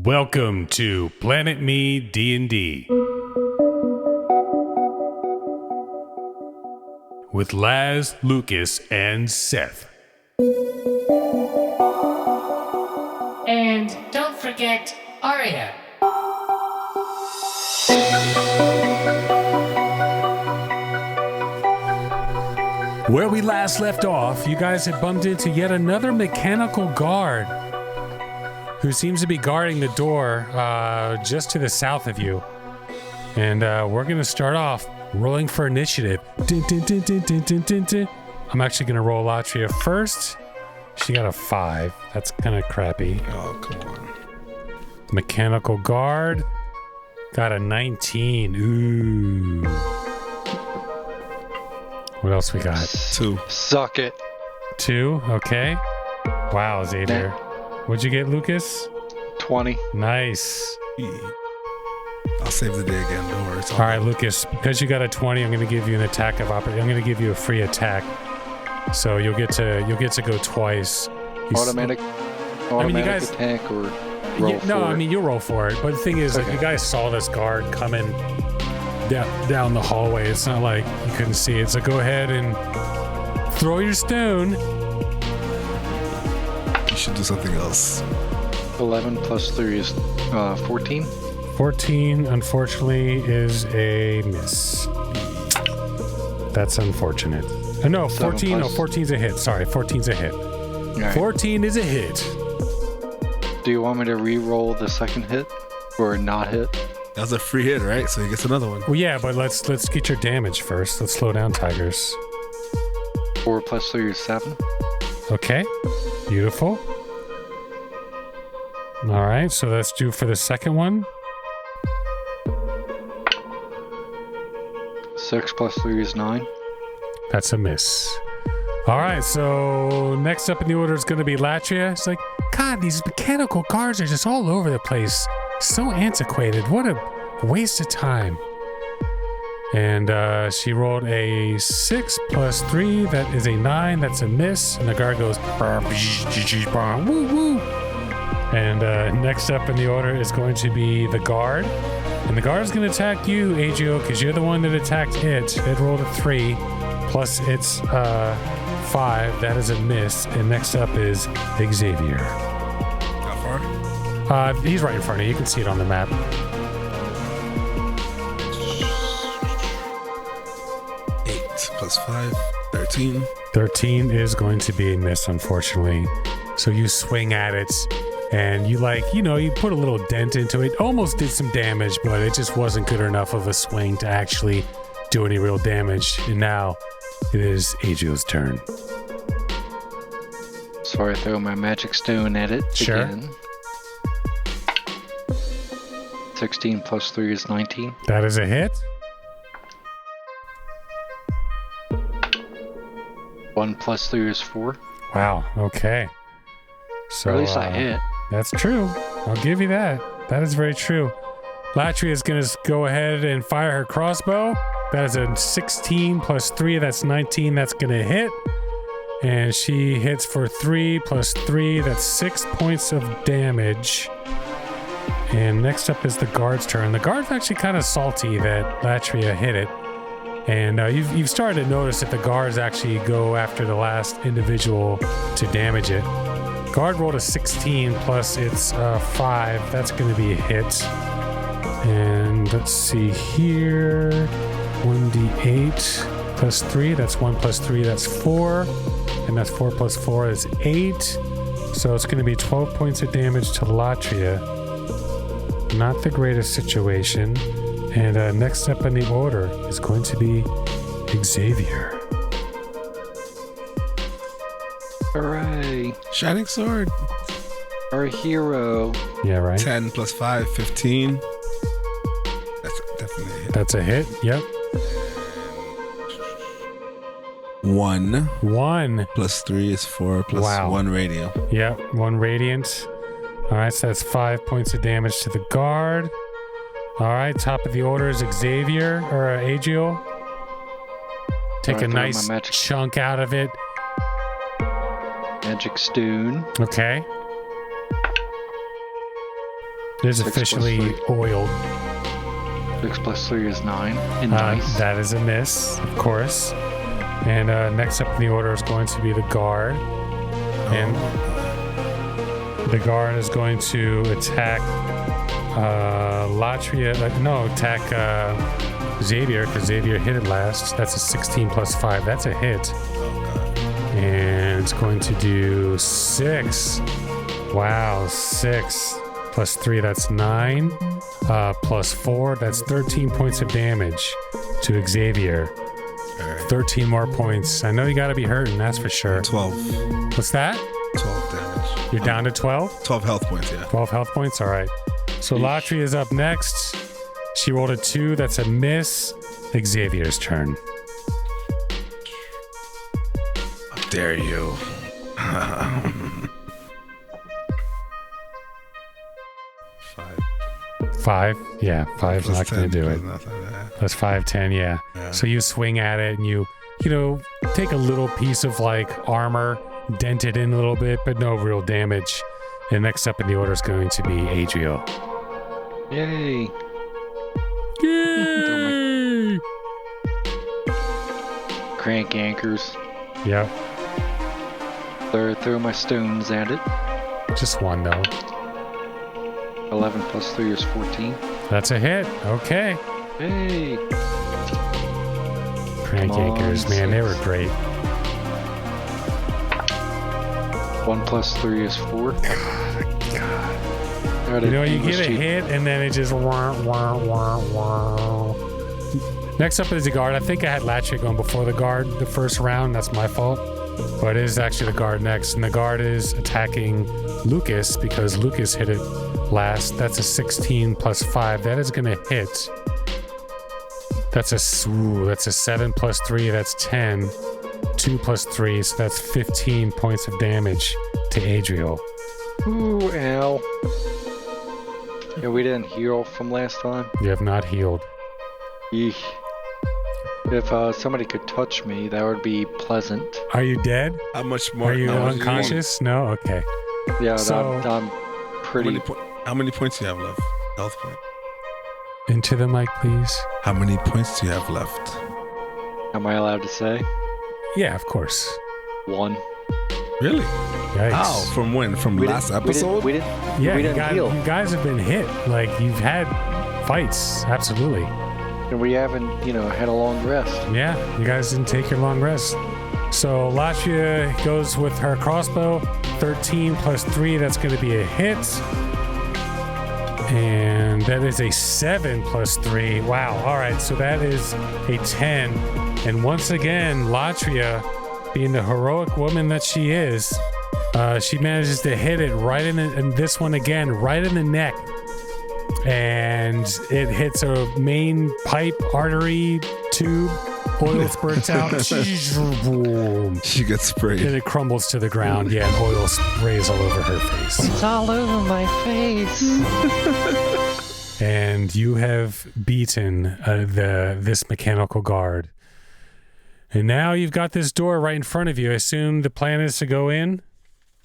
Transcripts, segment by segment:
Welcome to PlanetMe DnD with Laz, Lucas, and Seth. And don't forget Arya. Where we last left off, you guys had bumped into yet another mechanical guard who seems to be guarding the door just to the south of you. And we're going to start off rolling for initiative. Dun, dun, dun, dun, dun, dun, dun, dun. I'm actually going to roll Latria first. She got a 5. That's kind of crappy. Oh, come on. Mechanical guard got a 19. Ooh. What else we got? 2. Suck it. 2? Okay. Wow, Xavier. What'd you get, Lucas? 20. Nice. I'll save the day again. Don't worry. All right, Lucas, because you got a 20, I'm going to give you an attack of opportunity. I'm going to give you a free attack. So you'll get to go twice. Automatic guys, attack or roll for no, it? I mean, you'll roll for it. But the thing is, like, you guys saw this guard coming down the hallway. It's not like you couldn't see it. So go ahead and throw your stone. You should do something else. 11 plus 3 is 14. 14, unfortunately, is a miss. That's unfortunate. No, 14. No, 14's a hit. Sorry, 14's a hit. Right. 14 is a hit. Do you want me to re-roll the second hit or not hit? That was a free hit, right? So he gets another one. Well, yeah, but let's get your damage first. Let's slow down, Tigers. 4 plus 3 is 7. Okay, beautiful. All right, so let's do for the second one. 6 plus 3 is 9. That's a miss. All right, so next up in the order is going to be Latria. It's like, God, these mechanical guards are just all over the place. So antiquated. What a waste of time. And she rolled a 6 plus 3. That is a 9. That's a miss. And the guard goes, woo woo. And next up in the order is going to be the guard. And the guard's going to attack you, Agio, because you're the one that attacked it. It rolled a 3 plus its 5. That is a miss. And next up is Xavier. How far? He's right in front of you. You can see it on the map. 8 plus 5, 13. 13 is going to be a miss, unfortunately. So you swing at it, and you put a little dent into it. Almost did some damage, but it just wasn't good enough of a swing to actually do any real damage. And now it is Agio's turn. So I throw my magic stone at it Sure. again. 16 plus 3 is 19. That is a hit. 1 plus 3 is 4. Wow. Okay. So Or at least I hit. That's true. I'll give you that. That is very true. Latria is going to go ahead and fire her crossbow. That is a 16 plus 3. That's 19. That's going to hit. And she hits for 3 plus 3. That's 6 points of damage. And next up is the guard's turn. The guard's actually kind of salty that Latria hit it. And you've started to notice that the guards actually go after the last individual to damage it. Guard rolled a 16 plus its 5. That's going to be a hit. And let's see here. 1d8 plus 3. That's 1 plus 3. That's 4. And that's 4 plus 4 is 8. So it's going to be 12 points of damage to Latria. Not the greatest situation. And next up in the order is going to be Xavier. Hooray. Shining sword. Our hero. Yeah, right? 10 plus 5, 15. That's definitely a hit. That's a hit. Yep. 1 1. plus 3 is 4 plus Wow. 1 radio. Yep. 1 radiant. All right, so that's 5 points of damage to the guard. All right, top of the order is Xavier or Agio. Take a Alright, nice my magic- chunk out of it. Magic stone. Okay. It is 6 plus officially 3. oiled. 6 plus 3 is 9. And nice. That is a miss, of course. And next up in the order is going to be the guard. And the guard is going to attack Latria. Attack Xavier, because Xavier hit it last. That's a 16 plus 5. That's a hit. And it's going to do 6. Wow, 6 plus 3, that's 9. Plus 4, that's 13 points of damage to Xavier. 13 more points. I know you gotta be hurting, that's for sure. 12. What's that? 12 damage. You're down to 12? 12 health points, yeah. 12 health points? Alright. So Latria is up next. She rolled a 2, that's a miss. Xavier's turn. How dare you? 5? Yeah, 5's Plus not 10, gonna do it. plus nothing, yeah. Plus 5, 10, yeah. So you swing at it and you take a little piece of like armor, dent it in a little bit, but no real damage. And next up in the order is going to be Adriel. Yay. Yay! Crank anchors. Yep. Throw my stones at it. Just one though. 11 plus 3 is 14. That's a hit. Okay. Hey. Crank Come on, anchors, man, they were great. 1 plus 3 is 4. God. You get a hit and then it just wah, wah, wah, wah. Next up is the guard. I think I had Latria going before the guard the first round. That's my fault. But it is actually the guard next. And the guard is attacking Lucas because Lucas hit it last. That's a 16 plus 5. That is going to hit. That's a 7 plus 3. That's 10. 2 plus 3. So that's 15 points of damage to Adriel. Ooh, ow. Yeah, we didn't heal from last time. You have not healed. Eesh. If somebody could touch me, that would be pleasant. Are you dead? How much more? Are you how much unconscious? No? Okay. Yeah, So- I'm pretty... How many points do you have left? Health point. Into the mic, please. How many points do you have left? Am I allowed to say? Yeah, of course. 1. Really? Yikes. How? From when? From last episode? We didn't Yeah, we you didn't heal. guys have been hit. Like, you've had fights. Absolutely. And we haven't, had a long rest. Yeah, you guys didn't take your long rest. So Latria goes with her crossbow. 13 plus 3, that's going to be a hit. And that is a 7 plus 3. Wow. All right, so that is a 10. And once again, Latria, being the heroic woman that she is, she manages to hit it right and this one again, right in the neck. And it hits a main pipe, artery, tube. Oil spurts out. Boom. She gets sprayed. And it crumbles to the ground. Yeah, and oil sprays all over her face. It's all over my face. And you have beaten this mechanical guard. And now you've got this door right in front of you. I assume the plan is to go in?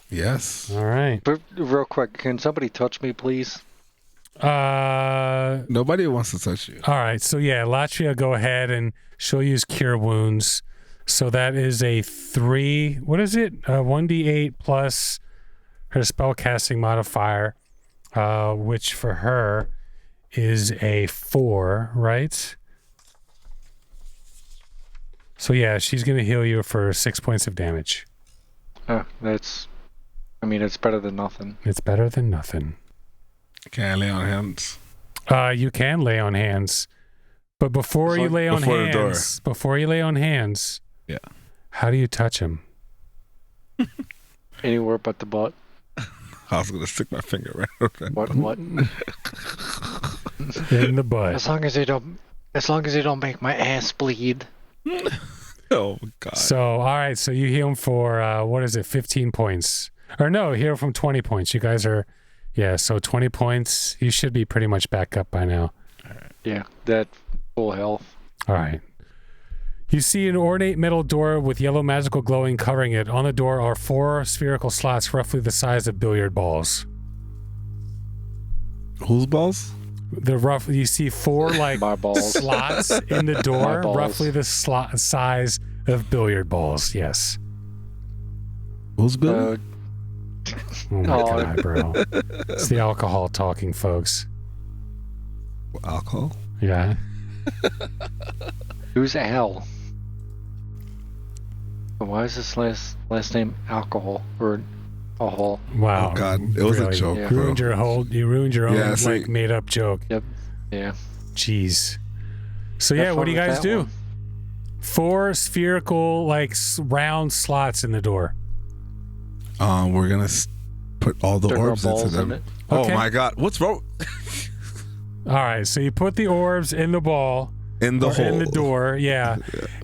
Yes. All right. But real quick, can somebody touch me, please? Nobody wants to touch you. All right. So yeah, Latria, go ahead and she'll use Cure Wounds. So that is a 3. What is it? 1d8 plus her spellcasting modifier, which for her is a 4, right? So yeah, she's going to heal you for 6 points of damage. It's better than nothing. It's better than nothing. Can I lay on hands? You can lay on hands, but before you lay on hands, Yeah. how do you touch him? Anywhere but the butt. I was gonna stick my finger right over there. What? In the butt. As long as they don't make my ass bleed. Oh God. So all right, so you heal him for 15 points, or no, heal from 20 points. You guys are, so 20 points. You should be pretty much back up by now. Yeah, that full health. All right. You see an ornate metal door with yellow magical glowing covering it. On the door are 4 spherical slots roughly the size of billiard balls. Whose balls? You see 4 like My balls. slots in the My door, balls. roughly the slot size of billiard balls. Yes. Who's Billy? Oh my Oh. god, bro. It's the alcohol talking, folks. Alcohol? Yeah. Who's Al? Why is this last name alcohol or alcohol? Wow. Oh God, it was a Really? joke, Yeah. bro. You ruined your own Yeah, see- like made up joke. Yep. Yeah. Jeez. So Have yeah, what fun do you with guys that do? one. 4 spherical like round slots in the door. We're gonna put all the Stick our orbs into balls them. in it. Okay. Oh my God, what's wrong? All right, so you put the orbs in the ball. In the Or hole. in the door, yeah.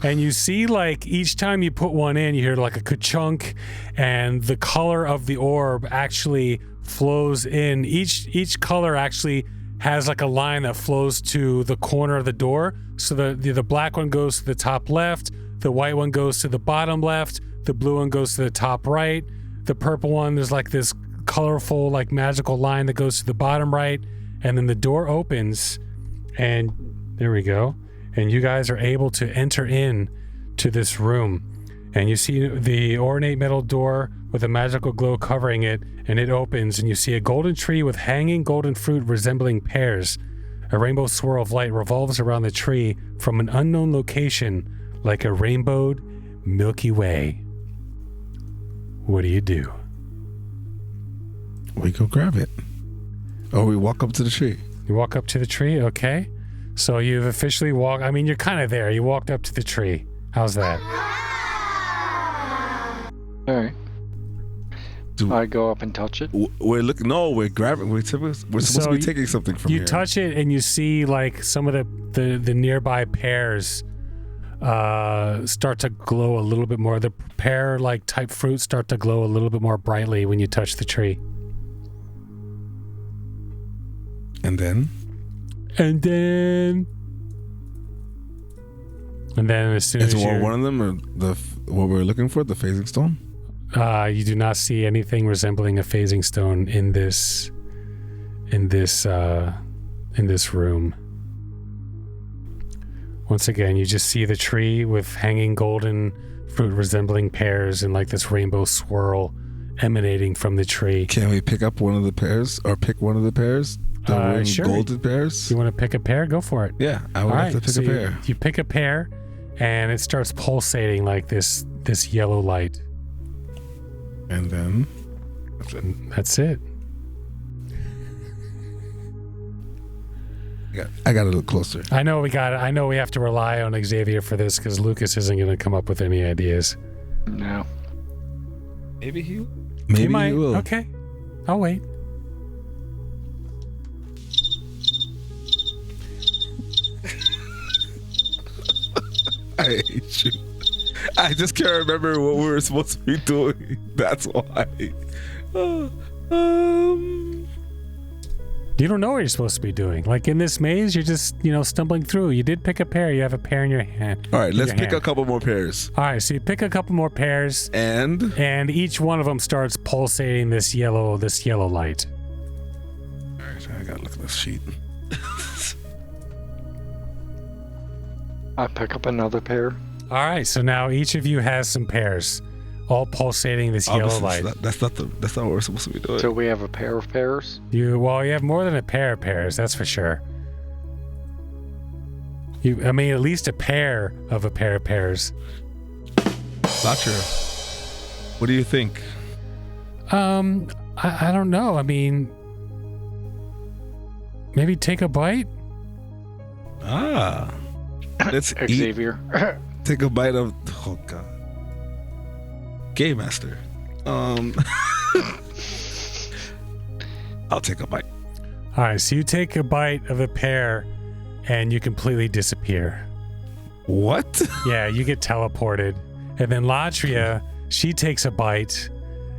And you see, like, each time you put one in, you hear like a ka-chunk, and the color of the orb actually flows in. Each color actually has like a line that flows to the corner of the door. So the black one goes to the top left, the white one goes to the bottom left, the blue one goes to the top right, the purple one, there's like this colorful, like magical line that goes to the bottom right, and then the door opens, and there we go. And you guys are able to enter in to this room. And you see the ornate metal door with a magical glow covering it, and it opens, and you see a golden tree with hanging golden fruit resembling pears. A rainbow swirl of light revolves around the tree from an unknown location like a rainbowed Milky Way. What do you do? We go grab it. Oh, we walk up to the tree. You walk up to the tree, okay? So you've officially walked, I mean, you're kind of there. You walked up to the tree. How's that? All right. Do- I go up and touch it. We're looking. No, we're grabbing. We're supposed to be taking something from You here. touch it and you see like some of the nearby pears start to glow a little bit more. The pear like type fruits start to glow a little bit more brightly when you touch the tree. And then as soon is as you one of them or what we're looking for, the phasing stone? you do not see anything resembling a phasing stone in this room. Once again, you just see the tree with hanging golden fruit resembling pears and like this rainbow swirl emanating from the tree. Can we pick up one of the pears or pick one of the pears? The Sure. golden pears? You want to pick a pear? Go for it. Yeah, I would All like right, to pick so a pear. You pick a pear, and it starts pulsating like this yellow light. And then That's it. I got to look closer. I know we have to rely on Xavier for this because Lucas isn't going to come up with any ideas. No. Maybe he might. will. Okay, I'll wait. I hate you. I just can't remember what we were supposed to be doing. That's why. You don't know what you're supposed to be doing. Like in this maze, you're just, stumbling through. You did pick a pear. You have a pear in your hand. All right, let's your pick hand. a couple more pears. All right, so you pick a couple more pears, And each one of them starts pulsating this yellow light. all right, I gotta look at this sheet. I pick up another pair. All right, so now each of you has some pears, all pulsating this yellow Obviously, light. That's not what we're supposed to be doing. So we have a pair of pears. You have more than a pair of pears, that's for sure. At least a pair of pears. Butcher, what do you think? I don't know. Maybe take a bite. Let's eat. Xavier. Take a bite of. Oh God. Game Master. I'll take a bite. All right, so you take a bite of a pear, and you completely disappear. What? Yeah, you get teleported. And then Latria, she takes a bite,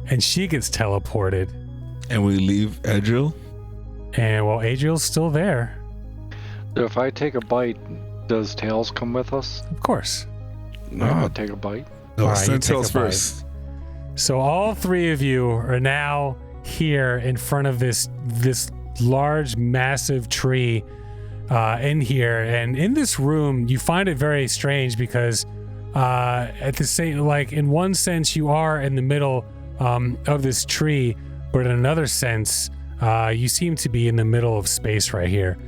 and she gets teleported. And we leave Edril. And Adriel's still there. So if I take a bite, does Tails come with us? Of course. I'll take a bite. No, All right, you send take Tails a bite. first. So all three of you are now here in front of this large, massive tree in here. And in this room, you find it very strange because at the same, like in one sense, you are in the middle of this tree, but in another sense, you seem to be in the middle of space right here.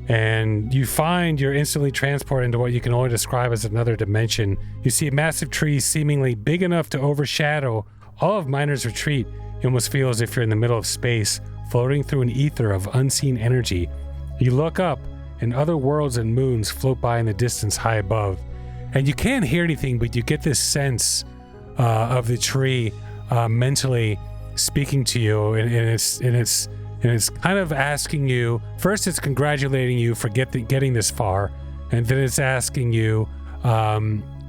And you find you're instantly transported into what you can only describe as another dimension. You see a massive tree seemingly big enough to overshadow all of Miner's Retreat. You almost feel as if you're in the middle of space, floating through an ether of unseen energy. You look up, and other worlds and moons float by in the distance high above. And you can't hear anything, but you get this sense of the tree mentally speaking to you, and it's kind of asking you. First, it's congratulating you for getting this far, and then it's asking you,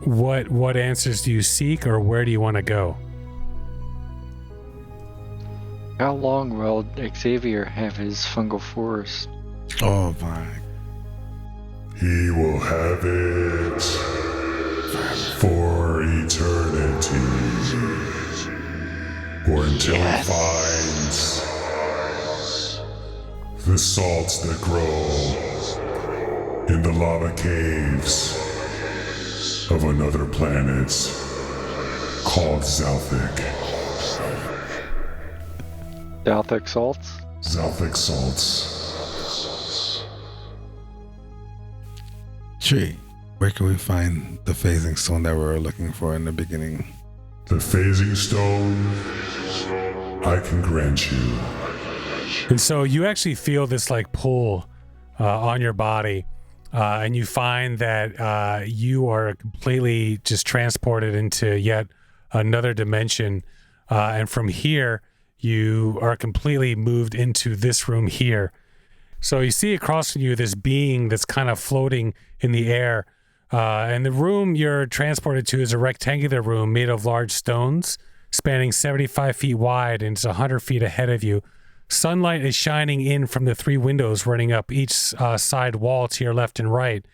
what answers do you seek, or where do you want to go? How long will Xavier have his fungal forest? Oh my. He will have it for eternity. Or until he finds the salts that grow in the lava caves of another planet called Zalthic. Zalthic salts? Zalthic salts. Tree, where can we find the phasing stone that we were looking for in the beginning? The phasing stone I can grant you. And so you actually feel this like pull on your body, and you find that you are completely just transported into yet another dimension, and from here you are completely moved into this room here. So you see across from you this being that's kind of floating in the air, and the room you're transported to is a rectangular room made of large stones spanning 75 feet wide, and it's 100 feet ahead of you. Sunlight is shining in from the 3 windows running up each side wall to your left and right,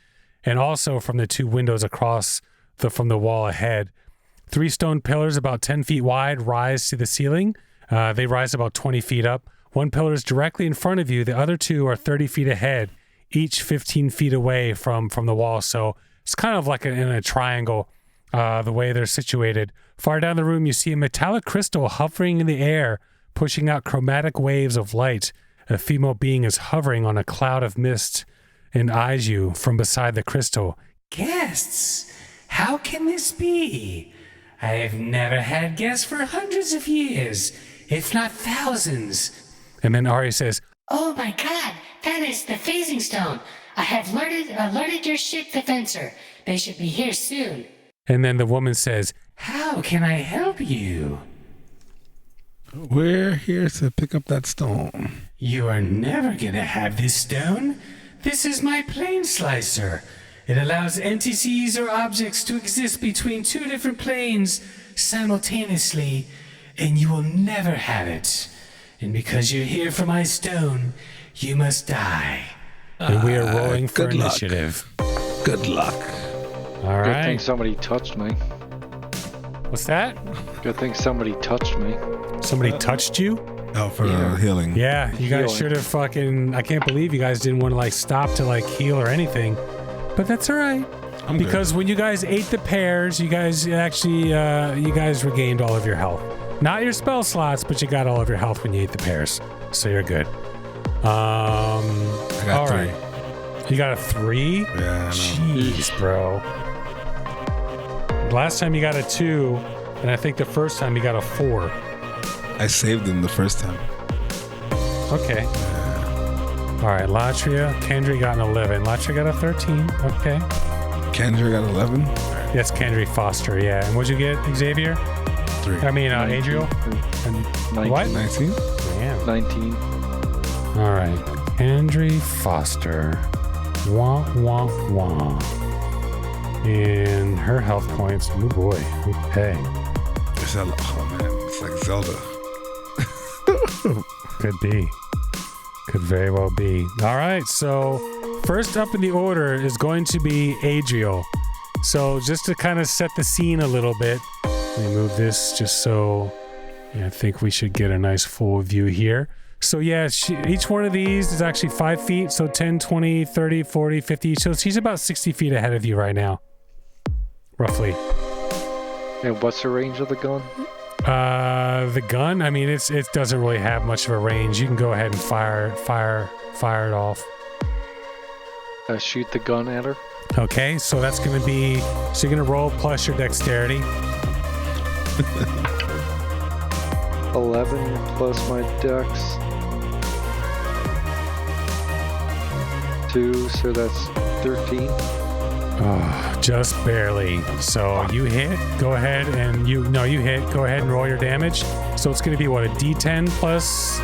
and also from the 2 windows across from the wall ahead. 3 stone pillars about 10 feet wide rise to the ceiling. They rise about 20 feet up. 1 pillar is directly in front of you. The other 2 are 30 feet ahead, each 15 feet away from the wall. So it's kind of like in a triangle, the way they're situated. Far down the room, you see a metallic crystal hovering in the air, pushing out chromatic waves of light. A female being is hovering on a cloud of mist and eyes you from beside the crystal. Guests, how can this be? I have never had guests for hundreds of years, if not thousands. And then Ari says, Oh my god, that is the phasing stone. I have alerted your ship defensor. They should be here soon. and then the woman says, How can I help you? We're here to pick up that stone. You are never gonna have this stone. This is my plane slicer. It allows entities or objects to exist between 2 different planes simultaneously, and you will never have it. And because you're here for my stone, you must die. and we are rolling for good luck. initiative. Good luck. All Good thing right. somebody touched me. What's that? Good thing somebody touched me. Somebody touched you? Oh, for Yeah. healing. Yeah, you guys Healing. should have fucking... I can't believe you guys didn't want to, like, stop to, like, heal or anything. But that's all right. I'm Because when you guys ate the pears, you guys actually, you guys regained all of your health. Not your spell slots, but you got all of your health when you ate the pears. So you're good. I got All 3. right. You got a 3? Yeah, I know. Jeez, bro. Last time you got a 2, and I think the first time you got a 4. I saved him the first time. Okay. All right, Latria. Kendry got an 11. Latria got a 13. Okay. Kendra got 11. That's Kendry Foster, yeah. And what'd you get, Xavier? 3. I mean, Adriel? And 19. what? 19. Damn. 19. All right. Kendry Foster. Wah, wah, wah. And her health points. Oh, boy. Okay. It's a, oh, man. It's like Zelda. Could be. Could very well be. All right. So, first up in the order is going to be Adriel. So, just to kind of set the scene a little bit, let me move this just so I think we should get a nice full view here. So yeah, each one of these is actually 5 feet. So 10, 20, 30, 40, 50. So she's about 60 feet ahead of you right now. Roughly. And what's the range of the gun? The gun, I mean, it doesn't really have much of a range. You can go ahead and fire it off. Shoot the gun at her. Okay, so that's going to be, so you're going to roll plus your dexterity. 11 plus my dex. 2, so that's 13. Oh, just barely. So you hit, go ahead and you hit, go ahead and roll your damage. So it's going to be what, a D10 plus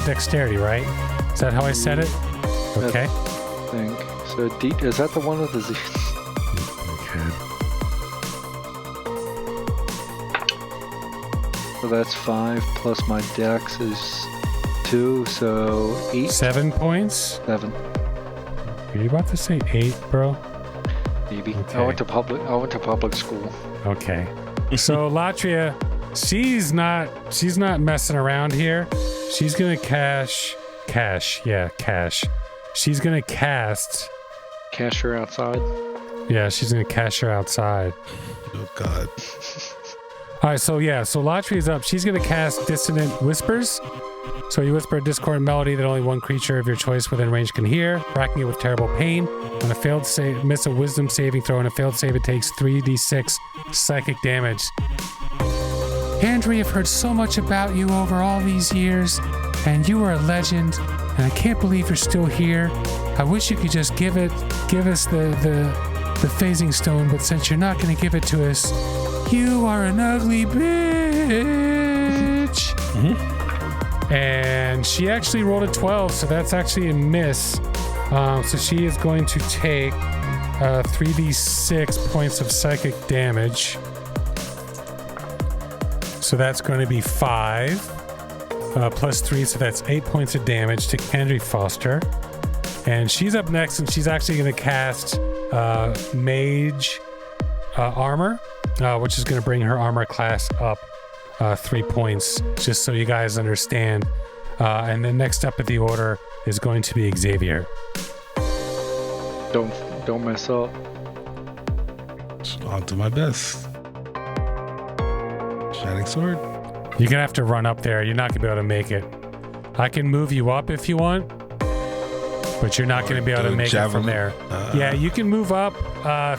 dexterity, right? Is that how I said it? Okay. I think. So is that the one with the Z? Okay. So that's 5 plus my dex is 2, so 8. 7 points? 7. Are you about to say 8, bro? Maybe. Okay. I went to public school. Okay. So Latria, she's not messing around here. She's gonna cash. She's gonna cast. Cash her outside. Yeah, she's gonna cash her outside. Oh God. All right, so Latria's up. She's gonna cast Dissonant Whispers. So you whisper a discordant melody that only one creature of your choice within range can hear, racking it with terrible pain. On a failed save, miss a wisdom saving throw, and a failed save, it takes 3d6 psychic damage. Andrew, I've heard so much about you over all these years, and you are a legend, and I can't believe you're still here. I wish you could just give us the phasing stone, but since you're not going to give it to us, you are an ugly bitch. Mm-hmm. And she actually rolled a 12, so that's actually a miss. So she is going to take 3d6 points of psychic damage. So that's going to be 5 plus 3, so that's 8 points of damage to Kendry Foster. And she's up next, and she's actually going to cast Mage Armor, which is going to bring her armor class up 3 points, just so you guys understand. And then next up at the order is going to be Xavier. Don't mess up. I'll do my best. Shining sword. You're gonna have to run up there. You're not gonna be able to make it. I can move you up if you want, but you're not gonna be able to make it from there. Yeah, you can move up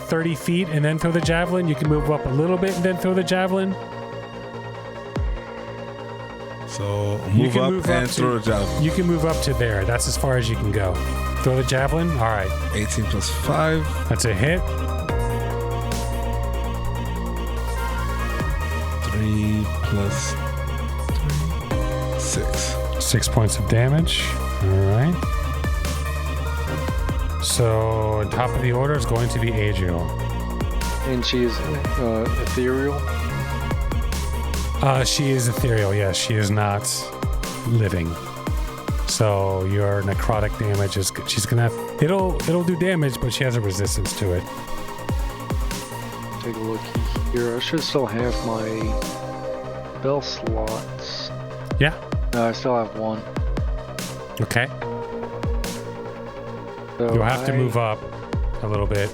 30 feet and then throw the javelin. You can move up a little bit and then throw the javelin. So move up and throw the javelin. You can move up to there. That's as far as you can go. Throw the javelin. All right. 18 plus 5. That's a hit. 3 plus 3. 6. 6 points of damage. All right. So on top of the order is going to be Adriel. And she is ethereal. She is ethereal. Yes, she is not living. So your necrotic damage is, she's gonna have, it'll do damage, but she has a resistance to it. Take a look here. I should still have my spell slots. Yeah. No, I still have 1. Okay. So You'll have to move up a little bit.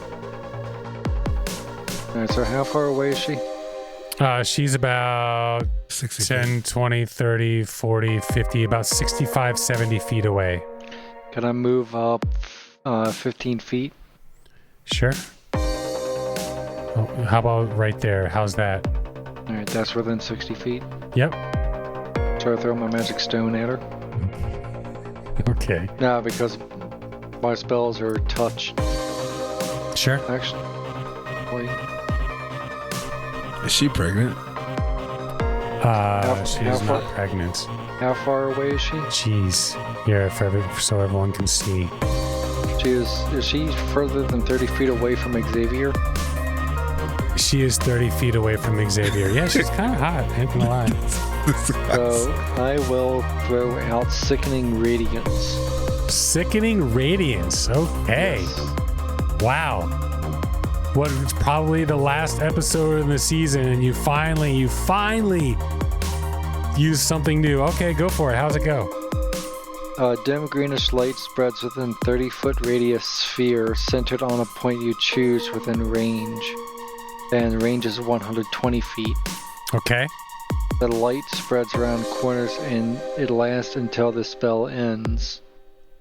Alright, so how far away is she? She's about 60 10, 20, 30, 40, 50, about 65, 70 feet away. Can I move up 15 feet? Sure. Oh, how about right there? How's that? Alright, that's within 60 feet. Yep. So I throw my magic stone at her? Okay. No, because my spells are touched. Sure. Actually, wait. Is she pregnant? She is not pregnant. How far away is she? Jeez. Here, so everyone can see. Is she further than 30 feet away from Xavier? She is 30 feet away from Xavier. Yeah, she's kind of hot, ain't gonna lie. So I will throw out Sickening Radiance. Sickening Radiance. Okay. Yes. Wow. What is probably the last episode in the season, and you finally use something new. Okay, go for it. How's it go? A dim greenish light spreads within 30-foot radius sphere centered on a point you choose within range. And range is 120 feet. Okay. The light spreads around corners and it lasts until the spell ends.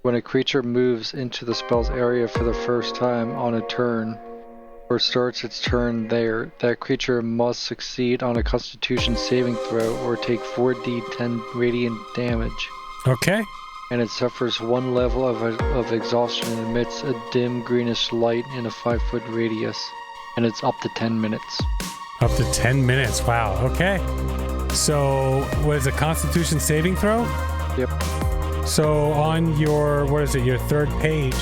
When a creature moves into the spell's area for the first time on a turn, or starts its turn there, that creature must succeed on a Constitution saving throw or take 4d10 radiant damage. Okay. And it suffers one level of exhaustion and emits a dim greenish light in a 5-foot radius. And it's up to 10 minutes. Up to 10 minutes. Wow. Okay. So, what is a Constitution saving throw? Yep. So, on your, what is it, your third page?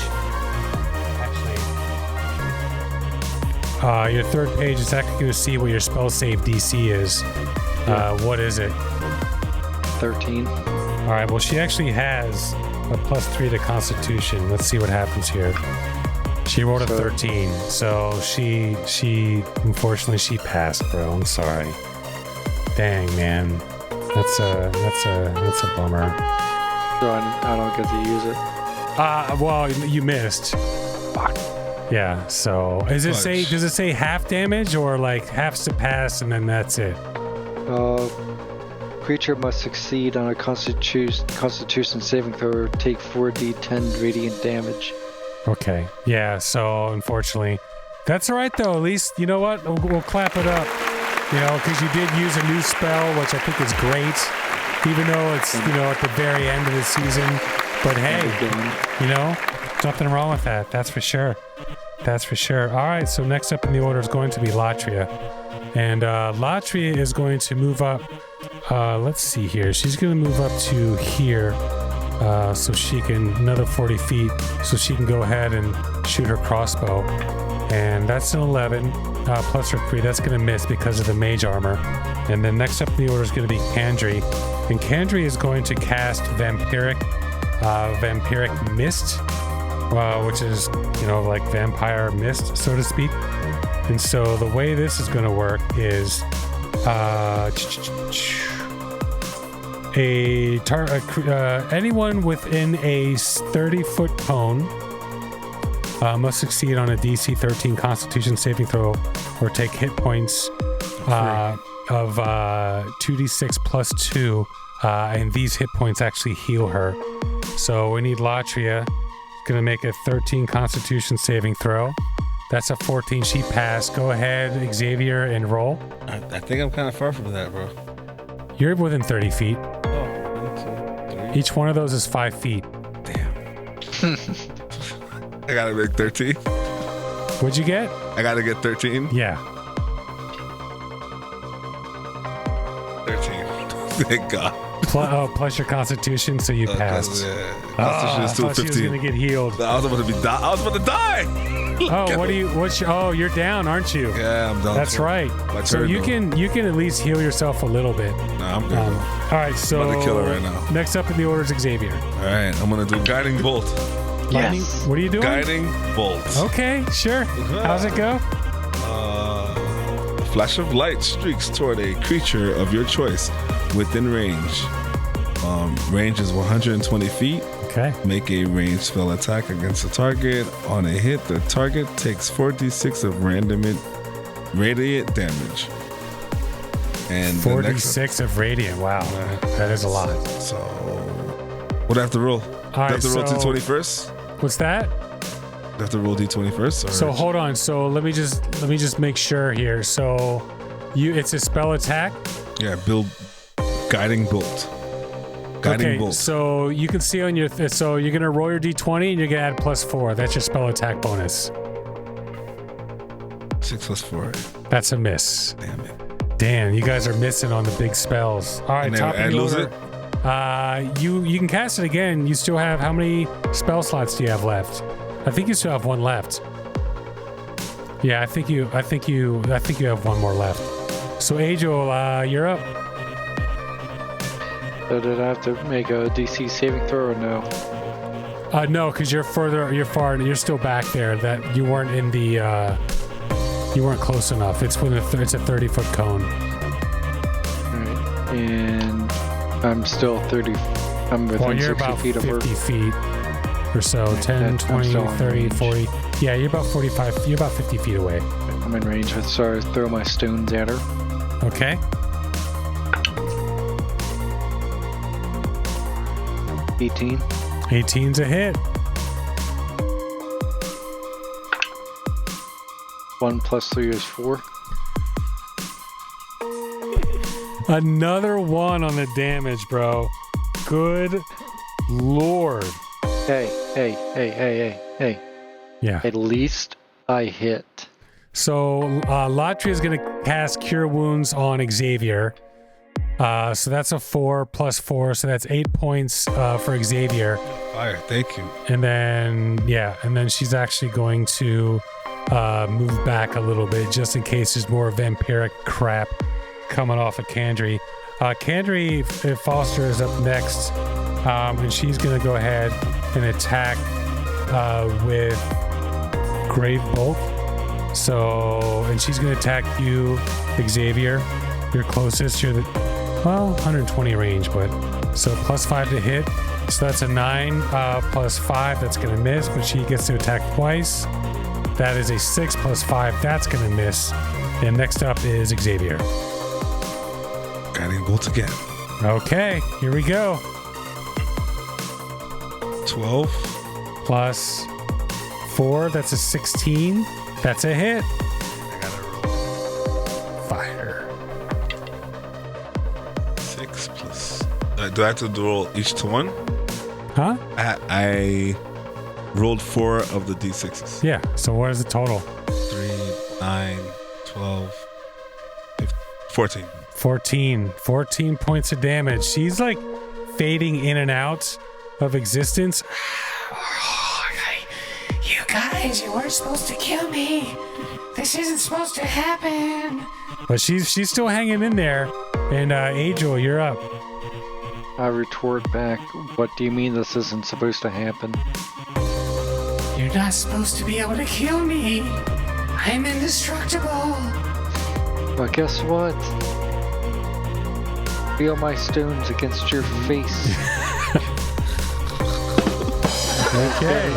Actually, your third page is actually going to see what your spell save DC is. What is it? 13. All right. Well, she actually has a +3 to Constitution. Let's see what happens here. She rolled a 13, so she unfortunately she passed, bro. I'm sorry. Dang, man, that's a bummer. So I don't get to use it. Well, you missed. Fuck. Yeah. So does it say half damage or like half to pass and then that's it? Creature must succeed on a Constitution saving throw or take 4d10 radiant damage. Okay. Yeah. So unfortunately, that's all right though. At least you know what? We'll clap it up. You know, because you did use a new spell, which I think is great, even though it's at the very end of the season. But hey, you know, nothing wrong with that. That's for sure. That's for sure. All right. So next up in the order is going to be Latria, and Latria is going to move up. Let's see here. She's going to move up to here. So she can, another 40 feet, so she can go ahead and shoot her crossbow. And that's an 11, plus her 3. That's going to miss because of the mage armor. And then next up in the order is going to be Kandri. And Kandri is going to cast Vampiric Mist, which is, like vampire mist, so to speak. And so the way this is going to work is anyone within a 30-foot cone must succeed on a DC 13 Constitution saving throw or take hit points of 2d6 plus 2, and these hit points actually heal her. So we need Latria. Going to make a 13 Constitution saving throw. That's a 14. She passed. Go ahead, Xavier, and roll. I think I'm kind of far from that, bro. You're within 30 feet. Oh, 1, 2, 3. Each one of those is 5 feet. Damn. I gotta make 13. What'd you get? I gotta get 13. Yeah. 13. Thank God. Plus your Constitution, so you passed. Constitution is still I thought 15. she was gonna get healed. I was about to die. You're down, aren't you? Yeah, I'm done. That's right. So you can at least heal yourself a little bit. Nah, I'm good. All right, so I'm about to kill her right now. Next up in the order is Xavier. All right, I'm gonna do Guiding Bolt. Yes. What are you doing? Guiding Bolt. Okay, sure. How's it go? A flash of light streaks toward a creature of your choice within range. Range is 120 feet. Okay. Make a ranged spell attack against the target. On a hit, the target takes 4d6 of radiant damage. And 4d6 of radiant. Wow, that is a lot. So, what do I have to roll? All right, do I have to roll d20 first? What's that? Do I have to roll d20 first? Or? So hold on. So let me just make sure here. So, it's a spell attack. Yeah, build Guiding Bolt. Guiding Bolt. So you can see on your so you're gonna roll your d20 and you're gonna add +4. That's your spell attack bonus. 6 plus 4. That's a miss. Damn it. Damn, you guys are missing on the big spells. All right, And top I of the lose order. it? You can cast it again. You still have, how many spell slots do you have left? I think you still have one left. Yeah, I think you have one more left. So Angel, you're up. So did I have to make a DC saving throw or no? No, because you're still back there. That you weren't in the, you weren't close enough. It's when it's a 30-foot cone. Alright, and I'm still 30 I'm within Well, you're 60 about feet of 50 her. feet or so. 10, I'm 20, still in 30, range. 40. Yeah, you're about 45. You're about 50 feet away. I'm in range, so I throw my stones at her. Okay. 18. 18's a hit. 1 plus 3 is 4. Another 1 on the damage, bro. Good lord. Hey. Yeah. At least I hit. So Latria is going to cast Cure Wounds on Xavier. So that's a 4 plus 4. So that's 8 points for Xavier. Fire, thank you. And then she's actually going to move back a little bit just in case there's more vampiric crap coming off of Kandri. Kandri Foster is up next, and she's going to go ahead and attack with Grave Bolt. So, and she's going to attack you, Xavier. You're closest. You're 120 range, but so plus 5 to hit. So that's a 9 plus 5. That's going to miss, but she gets to attack twice. That is a 6 plus 5. That's going to miss. And next up is Xavier. Guiding bolt again. Okay, here we go. 12. Plus 4. That's a 16. That's a hit. I gotta roll. Fire. 6 plus. Do I have to roll each to 1? Huh? I rolled 4 of the d6s. Yeah. So what is the total? 3, 9, 12, 15, 14. 14 points of damage. She's like fading in and out of existence. You guys, you weren't supposed to kill me. This isn't supposed to happen. But she's still hanging in there. And Angel, you're up. I retort back, what do you mean this isn't supposed to happen? You're not supposed to be able to kill me. I'm indestructible. But guess what? Feel my stones against your face. Okay.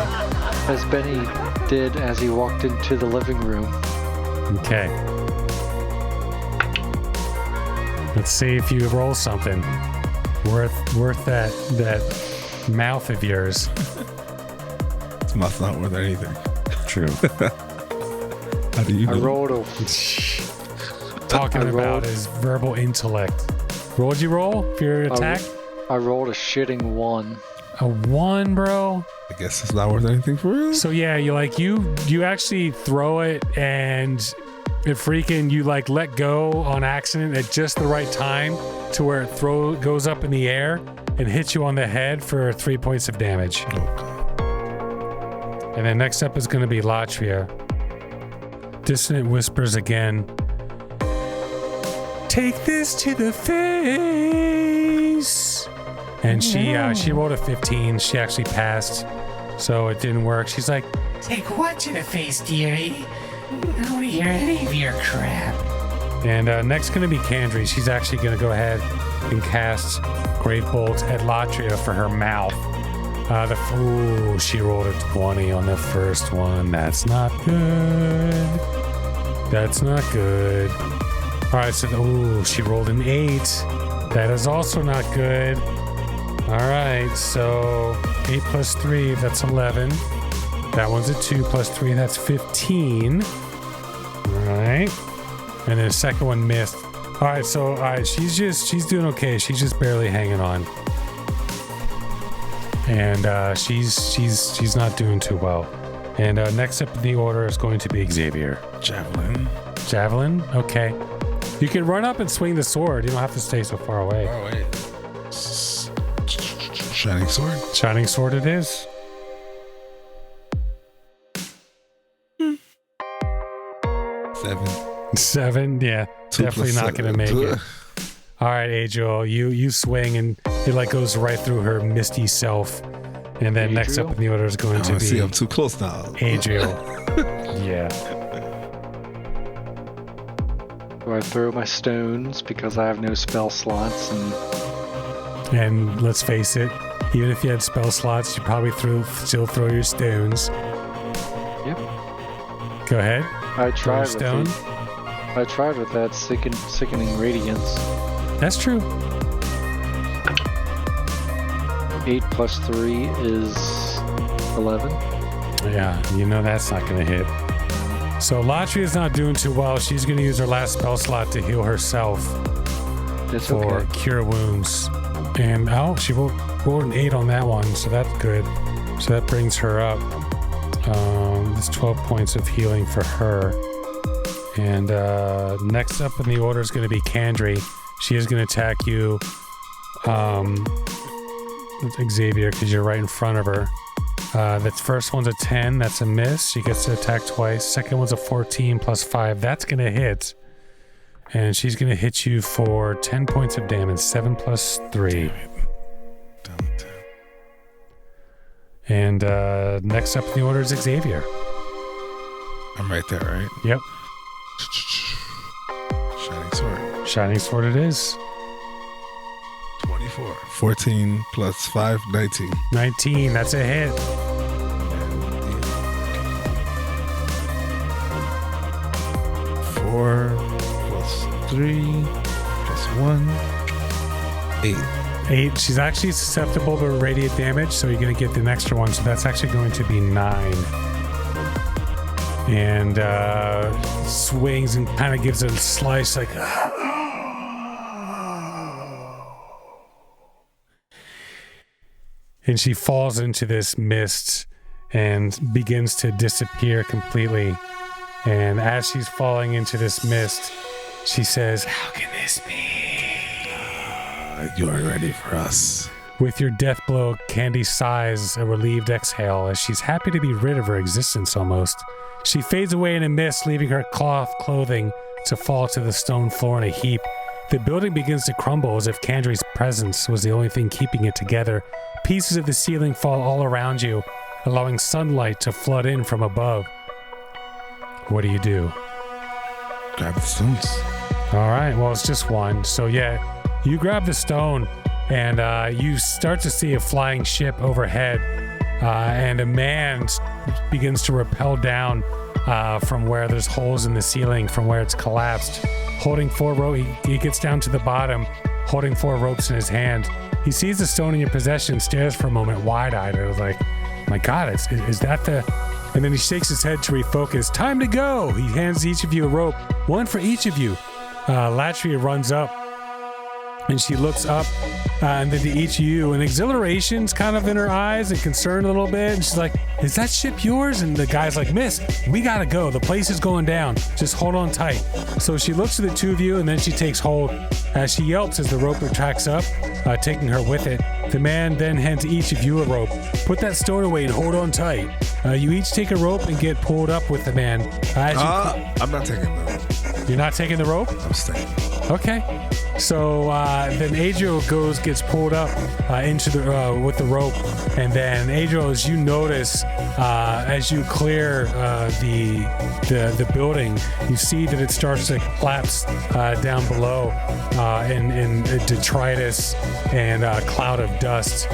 As Benny did as he walked into the living room. Okay. Let's see if you roll something worth that mouth of yours. This mouth's not worth anything. True. How do you I know? rolled a Talking I about rolled- his verbal intellect. What would you roll for your attack? I rolled a shitting 1. A 1, bro. I guess it's not worth anything for you. So yeah, you actually throw it and it freaking you like let go on accident at just the right time to where it goes up in the air and hits you on the head for 3 points of damage. And then next up is going to be Latria. Dissonant whispers again. Take this to the face. And she rolled a 15. She actually passed, so it didn't work. She's like, Take what to the face, dearie? I don't want to hear any of your crap. and next going to be Kandri. She's actually going to go ahead and cast Great Bolt at Latria for her mouth. She rolled a 20 on the first one. That's not good. That's not good. All right, so she rolled an 8. That is also not good. All right, so 8 plus 3, that's 11. That one's a 2 plus 3, that's 15. All right, and then the second one missed. All right, she's doing okay. She's just barely hanging on, and she's not doing too well. And next up in the order is going to be Xavier. Javelin. Javelin, okay. You can run up and swing the sword. You don't have to stay so far away. Far away. Shining sword. Shining sword it is. Seven, yeah. 2 Definitely plus not 7. gonna make it. All right, Adriel, you swing and it like goes right through her misty self. And then next up in the order is going to be See, I'm too close now. Adriel. Yeah. Do I throw my stones because I have no spell slots? And And let's face it, even if you had spell slots, you probably still throw your stones. Yep. Go ahead. I tried stone. I tried with that sickening radiance. That's true. 8 plus 3 is 11. Yeah, you know that's not going to hit. So Latria's not doing too well. She's going to use her last spell slot to heal herself for Cure Wounds. And she rolled an 8 on that one, so that's good. So that brings her up. There's 12 points of healing for her. And next up in the order is going to be Kandri. She is going to attack you, Xavier, because you're right in front of her. That first one's a 10. That's a miss. She gets to attack twice. Second one's a 14 plus 5. That's going to hit. And she's going to hit you for 10 points of damage. 7 plus 3. And next up in the order is Xavier. I'm right there, right? Yep. Shining sword. Shining sword it is. 24. 14 plus 5, 19. 19. That's a hit. Four plus 3 plus 1. 8. 8. She's actually susceptible to radiant damage, so you're going to get an extra one. So that's actually going to be 9. And swings and kind of gives a slice like... And she falls into this mist and begins to disappear completely. And as she's falling into this mist, she says, "How can this be?" You're ready for us. With your death blow, Candy sighs a relieved exhale as she's happy to be rid of her existence almost. She fades away in a mist, leaving her cloth clothing to fall to the stone floor in a heap. The building begins to crumble as if Kandri's presence was the only thing keeping it together. Pieces of the ceiling fall all around you, allowing sunlight to flood in from above. What do you do? Grab the stones. All right, well, it's just one. So yeah, you grab the stone and you start to see a flying ship overhead, and a man begins to rappel down from where there's holes in the ceiling, from where it's collapsed. Holding 4 ropes, he gets down to the bottom, holding 4 ropes in his hand. He sees the stone in your possession, stares for a moment, wide-eyed. I was like, my God, is that the... And then he shakes his head to refocus. Time to go! He hands each of you a rope, one for each of you. Latria runs up, and she looks up, and then to each of you, and exhilaration's kind of in her eyes and concern a little bit, and she's like, is that ship yours? And the guy's like, miss, we gotta go. The place is going down. Just hold on tight. So she looks at the two of you, and then she takes hold. As she yelps as the rope retracts up, taking her with it. The man then hands each of you a rope. Put that stone away and hold on tight. You each take a rope and get pulled up with the man. I'm not taking the rope. You're not taking the rope? I'm staying. Okay. So then Adriel gets pulled up into the with the rope, and then Adriel, as you notice, as you clear the building, you see that it starts to collapse down below in detritus and a cloud of dust,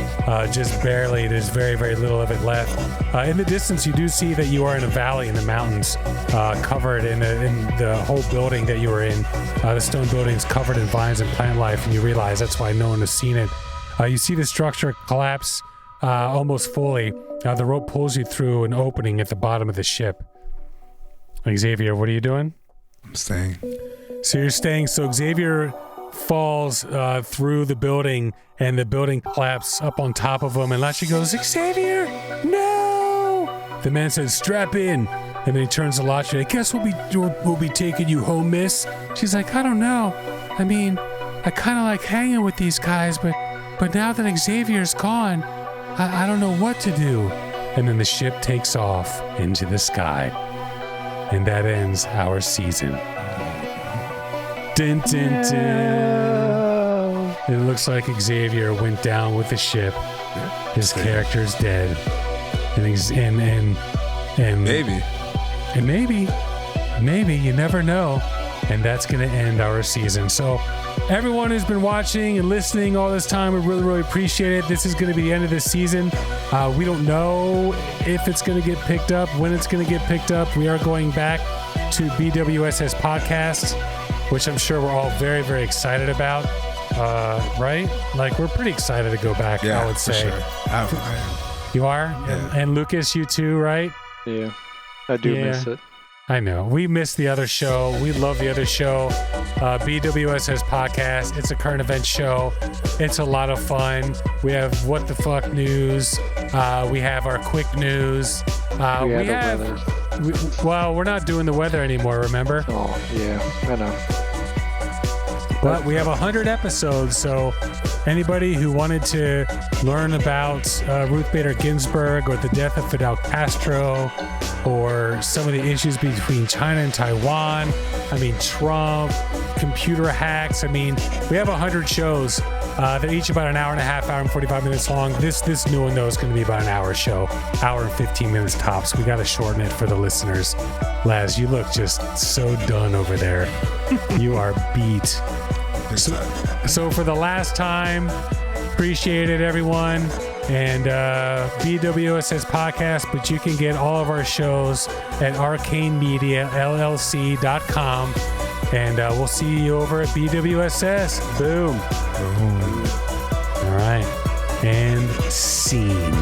just barely. There's very, very little of it left. In the distance, you do see that you are in a valley in the mountains, covered in the whole building that you were in. The stone building is covered in vines and plant life, and you realize that's why no one has seen it. You see the structure collapse almost fully. The rope pulls you through an opening at the bottom of the ship. Xavier, what are you doing? I'm staying. So you're staying. So Xavier falls through the building, and the building collapses up on top of him, and Latria goes, Xavier, no! The man says, strap in. And then he turns to Latria, I guess we'll be taking you home, miss. She's like, I don't know. I mean, I kind of like hanging with these guys, but now that Xavier's gone, I don't know what to do. And then the ship takes off into the sky. And that ends our season. Dun, dun, dun. It looks like Xavier went down with the ship. His character's dead. And Maybe. And maybe, you never know. And that's going to end our season. So everyone who's been watching and listening all this time, we really, really appreciate it. This is going to be the end of this season. We don't know if it's going to get picked up, when it's going to get picked up. We are going back to BWSS podcast, which I'm sure we're all very, very excited about. Right? Like, we're pretty excited to go back, I would say. For sure. I am. You are? Yeah. And Lucas, you too, right? Yeah, I do miss it. I know. We miss the other show. We love the other show. BWSS podcast. It's a current event show. It's a lot of fun. We have what the fuck news. We have our quick news. We have the weather. Well, we're not doing the weather anymore, remember? Oh, yeah, I know. But we have 100 episodes, so anybody who wanted to learn about Ruth Bader Ginsburg or the death of Fidel Castro or some of the issues between China and Taiwan, Trump, computer hacks, we have 100 shows. They're each about an hour and a half, hour and 45 minutes long. This new one, though, is going to be about an hour show, hour and 15 minutes tops. We got to shorten it for the listeners. Laz, you look just so done over there. You are beat. So for the last time, appreciate it, everyone. And BWSS podcast, but you can get all of our shows at arcanemediallc.com. And we'll see you over at BWSS. Boom. All right. And scene.